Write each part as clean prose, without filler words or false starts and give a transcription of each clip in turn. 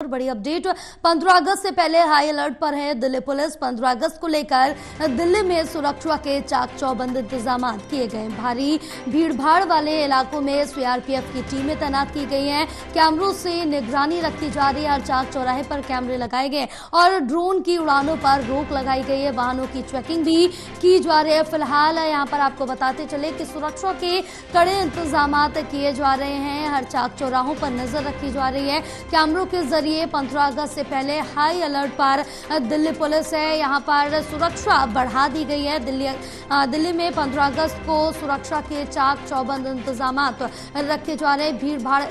बड़ी अपडेट 15 अगस्त से पहले हाई अलर्ट पर है दिल्ली पुलिस। 15 अगस्त को लेकर दिल्ली में सुरक्षा के चाक चौबंद इंतजाम किए गए। भारी भीड़भाड़ वाले इलाकों में सीआरपीएफ की टीमें तैनात की गई हैं। कैमरों से निगरानी रखी जा रही है। हर चाक चौराहे पर कैमरे लगाए गए और ड्रोन की उड़ानों पर रोक लगाई गई है। वाहनों की चेकिंग भी की जा रही है। फिलहाल यहाँ पर आपको बताते चले कि सुरक्षा के कड़े इंतजाम किए जा रहे हैं। हर चाक चौराहों पर नजर रखी जा रही है। कैमरों के जरिए 15 अगस्त से पहले हाई अलर्ट पर दिल्ली पुलिस है। यहाँ पर सुरक्षा बढ़ा दी गई है। दिल्ली में 15 अगस्त को सुरक्षा के चाक चौबंद इंतजाम रखे जा रहे हैं। भीड़ भाड़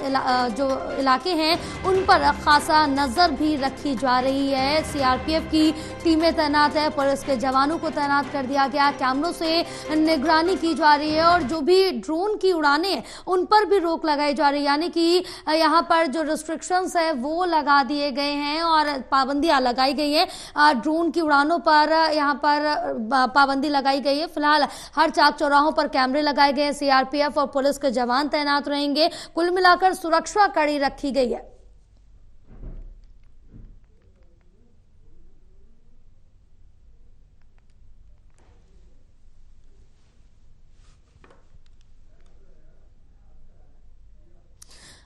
जो इलाके हैं उन पर खासा नजर भी रखी जा रही है। सीआरपीएफ की टीमें तैनात है। पुलिस के जवानों को तैनात कर दिया गया। कैमरों से निगरानी की जा रही है और जो भी ड्रोन की उड़ानें हैं उन पर भी रोक लगाई जा रही है। यानी कि यहाँ पर जो रिस्ट्रिक्शंस है वो लगा दिए गए हैं और पाबंदियां लगाई गई हैं। ड्रोन की उड़ानों पर यहाँ पर पाबंदी लगाई गई है। फिलहाल हर चाक चौराहों पर कैमरे लगाए गए हैं। सीआरपीएफ और पुलिस के जवान तैनात रहेंगे। कुल मिलाकर सुरक्षा कड़ी रखी गई है।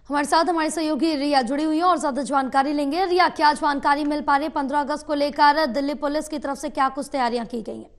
हमारे साथ हमारे सहयोगी रिया जुड़ी हुई है और ज्यादा जानकारी लेंगे। रिया, क्या जानकारी मिल पा रही है 15 अगस्त को लेकर दिल्ली पुलिस की तरफ से क्या कुछ तैयारियां की गई हैं?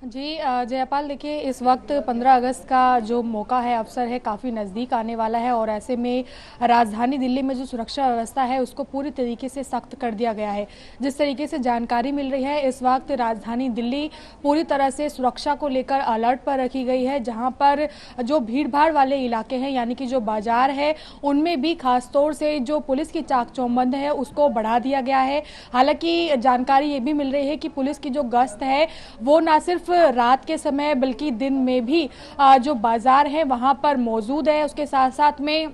जी जयपाल, देखिए इस वक्त 15 अगस्त का जो मौका है, अवसर है, काफ़ी नज़दीक आने वाला है और ऐसे में राजधानी दिल्ली में जो सुरक्षा व्यवस्था है उसको पूरी तरीके से सख्त कर दिया गया है। जिस तरीके से जानकारी मिल रही है, इस वक्त राजधानी दिल्ली पूरी तरह से सुरक्षा को लेकर अलर्ट पर रखी गई है। जहां पर जो भीड़ भाड़ वाले इलाके हैं यानी कि जो बाजार है उनमें भी खासतौर से जो पुलिस की चाक चौबंद है उसको बढ़ा दिया गया है। हालांकि जानकारी ये भी मिल रही है कि पुलिस की जो गश्त है वो ना सिर्फ रात के समय बल्कि दिन में भी जो बाजार है वहां पर मौजूद है। उसके साथ साथ में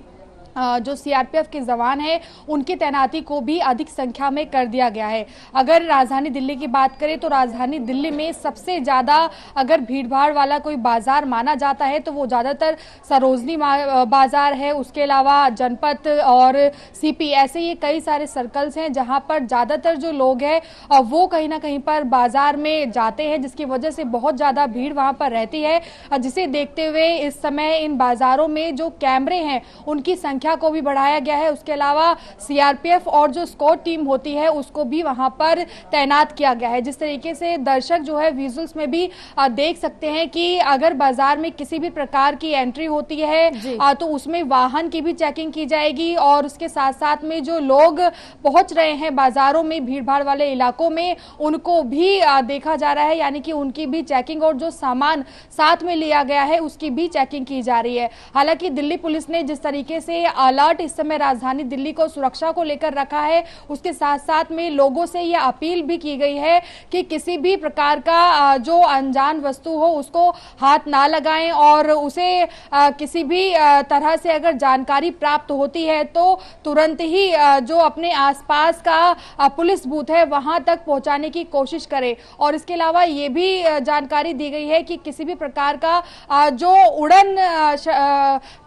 जो सीआरपीएफ के जवान हैं उनकी तैनाती को भी अधिक संख्या में कर दिया गया है। अगर राजधानी दिल्ली की बात करें तो राजधानी दिल्ली में सबसे ज्यादा अगर भीड़भाड़ वाला कोई बाजार माना जाता है तो वो ज्यादातर सरोजनी बाजार है। उसके अलावा जनपथ और सीपी, ऐसे ये कई सारे सर्कल्स हैं जहां पर ज्यादातर जो लोग हैं वो कहीं ना कहीं पर बाजार में जाते हैं, जिसकी वजह से बहुत ज्यादा भीड़ वहां पर रहती है। जिसे देखते हुए इस समय इन बाजारों में जो कैमरे हैं उनकी संख्या को भी बढ़ाया गया है। उसके अलावा सीआरपीएफ और जो स्क्वाड टीम होती है उसको भी वहां पर तैनात किया गया है। जिस तरीके से दर्शक जो है विजुअल्स में भी देख सकते हैं कि अगर बाजार में किसी भी प्रकार की एंट्री होती है तो उसमें वाहन की भी चेकिंग की जाएगी और उसके साथ साथ में जो लोग पहुंच रहे हैं बाजारों में, भीड़ भाड़ वाले इलाकों में, उनको भी देखा जा रहा है। यानी कि उनकी भी चेकिंग और जो सामान साथ में लिया गया है उसकी भी चेकिंग की जा रही है। हालांकि दिल्ली पुलिस ने जिस तरीके से अलर्ट इस समय राजधानी दिल्ली को सुरक्षा को लेकर रखा है, उसके साथ साथ में लोगों से यह अपील भी की गई है कि किसी भी प्रकार का जो अनजान वस्तु हो उसको हाथ ना लगाएं और उसे किसी भी तरह से अगर जानकारी प्राप्त होती है तो तुरंत ही जो अपने आसपास का पुलिस बूथ है वहां तक पहुंचाने की कोशिश करें। और इसके अलावा ये भी जानकारी दी गई है कि किसी भी प्रकार का जो उड़न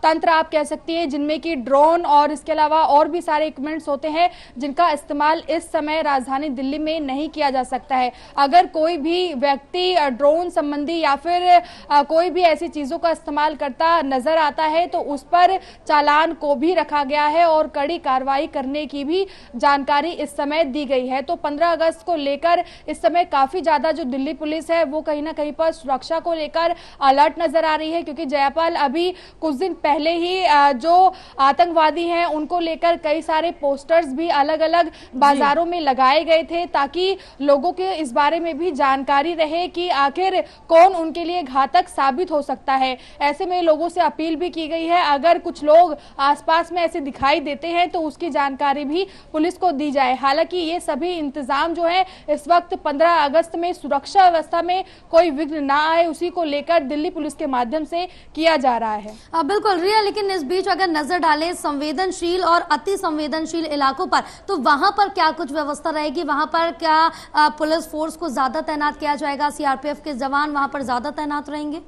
तंत्र आप कह सकती है जिनमें कि ड्रोन और इसके अलावा और भी सारे इक्विपमेंट्स होते हैं जिनका इस्तेमाल इस समय राजधानी दिल्ली में नहीं किया जा सकता है। अगर कोई भी व्यक्ति ड्रोन संबंधी या फिर कोई भी ऐसी चीजों का इस्तेमाल करता नजर आता है तो उस पर चालान को भी रखा गया है और कड़ी कार्रवाई करने की भी जानकारी इस समय दी गई है। तो 15 अगस्त को लेकर इस समय काफी ज्यादा जो दिल्ली पुलिस है वो कहीं ना कहीं पर सुरक्षा को लेकर अलर्ट नजर आ रही है, क्योंकि जयपाल अभी कुछ दिन पहले ही जो आतंकवादी हैं उनको लेकर कई सारे पोस्टर्स भी अलग अलग बाजारों में लगाए गए थे ताकि लोगों के इस बारे में भी जानकारी रहे कि आखिर कौन उनके लिए घातक साबित हो सकता है। ऐसे में लोगों से अपील भी की गई है अगर कुछ लोग आसपास में ऐसे दिखाई देते हैं तो उसकी जानकारी भी पुलिस को दी जाए। हालांकि ये सभी इंतजाम जो है इस वक्त 15 अगस्त में सुरक्षा व्यवस्था में कोई विघ्न ना आए उसी को लेकर दिल्ली पुलिस के माध्यम से किया जा रहा है। बिल्कुल रिया, लेकिन इस बीच अगर नजर डालें संवेदनशील और अति संवेदनशील इलाकों पर तो वहां पर क्या कुछ व्यवस्था रहेगी? वहां पर क्या पुलिस फोर्स को ज्यादा तैनात किया जाएगा? सीआरपीएफ के जवान वहां पर ज्यादा तैनात रहेंगे?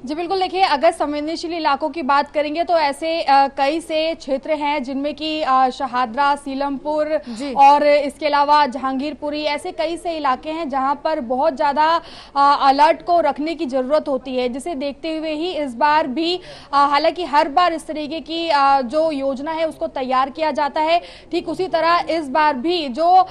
जी बिल्कुल, देखिए अगर संवेदनशील इलाकों की बात करेंगे तो ऐसे कई से क्षेत्र हैं जिनमें कि शहादरा, सीलमपुर जी। और इसके अलावा जहांगीरपुरी, ऐसे कई से इलाके हैं जहां पर बहुत ज़्यादा अलर्ट को रखने की ज़रूरत होती है, जिसे देखते हुए ही इस बार भी हालांकि हर बार इस तरीके की जो योजना है उसको तैयार किया जाता है, ठीक उसी तरह इस बार भी जो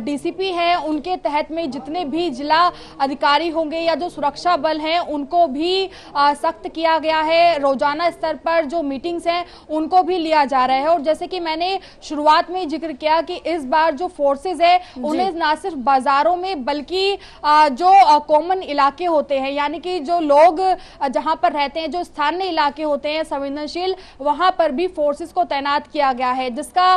डीसीपी है उनके तहत में जितने भी जिला अधिकारी होंगे या जो सुरक्षा बल हैं उनको भी सख्त किया गया है। रोजाना स्तर पर जो मीटिंग्स हैं उनको भी लिया जा रहा है। और जैसे कि मैंने शुरुआत में जिक्र किया कि इस बार जो फोर्सेस है उन्हें ना सिर्फ बाजारों में बल्कि जो कॉमन इलाके होते हैं, यानी कि जो लोग जहां पर रहते हैं, जो स्थानीय इलाके होते हैं संवेदनशील, वहां पर भी फोर्सेस को तैनात किया गया है, जिसका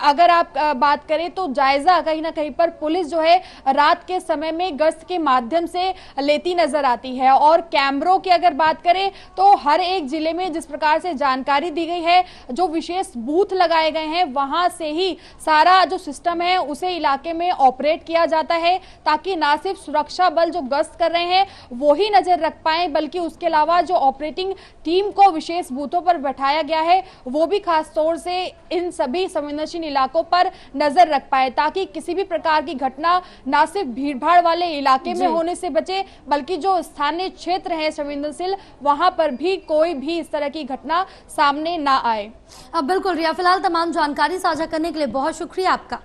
अगर आप बात करें तो जायजा कहीं ना कहीं पर पुलिस जो है रात के समय में गश्त के माध्यम से लेती नजर आती है। और कैमरों की अगर बात करें तो हर एक जिले में जिस प्रकार से जानकारी दी गई है, जो विशेष बूथ लगाए गए हैं वहां से ही सारा जो सिस्टम है उसे इलाके में ऑपरेट किया जाता है, ताकि ना सिर्फ सुरक्षा बल जो गश्त कर रहे हैं वो ही नजर रख पाए, बल्कि उसके अलावा जो ऑपरेटिंग टीम को विशेष बूथों पर बैठाया गया है वो भी खास तौर से इन सभी संवेदनशील इलाकों पर नजर रख पाए, ताकि किसी भी प्रकार की घटना ना सिर्फ भीड़भाड़ वाले इलाके में होने से बचे, बल्कि जो स्थानीय क्षेत्र है संवेदनशील वहां पर भी कोई भी इस तरह की घटना सामने ना आए। अब बिल्कुल रिया, फिलहाल तमाम जानकारी साझा करने के लिए बहुत शुक्रिया आपका।